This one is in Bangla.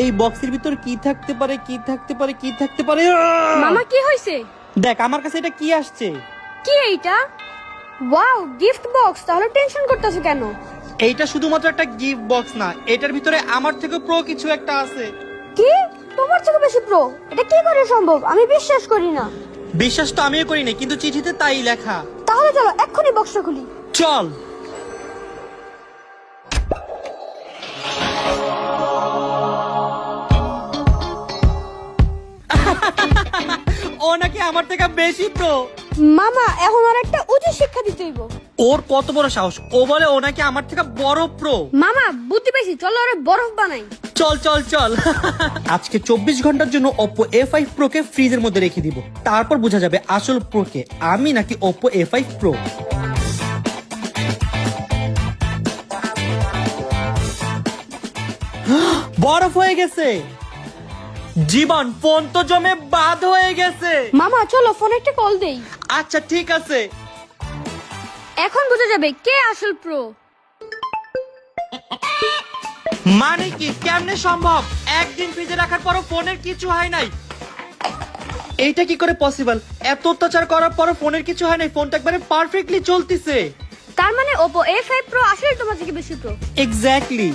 এই বক্সের ভিতর কি থাকতে পারে কি থাকতে পারে কি থাকতে পারে মামা কি হইছে? দেখ আমার কাছে এটা কি আসছে। কি এইটা? Wow, gift box. তাহলে টেনশন করতেছো কেন? এইটা শুধুমাত্র একটা গিফট বক্স না, এটার ভিতরে আমার থেকে প্রো কিছু একটা আছে। কি? তোমার থেকে বেশি প্রো? এটা কি করে সম্ভব? আমি বিশ্বাস করি না। বিশ্বাস তো আমিও করি না, কিন্তু চিঠিতে তাই লেখা। তাহলে চলো এক্ষুনি বক্সটা খুলি। চল। ও নাকি আমার থেকে বেশি প্রো। মামা, এখন আর একটা উচিত শিক্ষা দিতে হইব। ওর কত বড় সাহস, ও বলে ও নাকি আমার থেকে বড় প্রো। মামা, বুদ্ধি পেয়েছি, চলো আরে বরফ বানাই। চল চল চল। আজকে 24 ঘন্টার জন্য Oppo A5 Pro কে ফ্রিজের মধ্যে রেখে দিব, তারপর বোঝা যাবে আসল প্রো কে, আমি নাকি Oppo A5 Pro। বরফ হয়ে গেছে। জীবন, ফোন তো জমে বাদ হয়ে গেছে। মামা চলো ফোনে একটা কল দেই। আচ্ছা ঠিক আছে। এখন বোঝা যাবে কে আসল প্রো। মানে কি, কেমনে সম্ভব? একদিন ফ্রিজে রাখার পরও ফোনের কিছু হয় নাই। এইটা কি করে পসিবল? এত অত্যাচার করার পরও ফোনের কিছু হয় নাই, ফোনটা একবারে পারফেক্টলি চলতেছে। তার মানে Oppo A5 Pro আসলে তোমার থেকে বেশি প্রো। এক্স্যাক্টলি।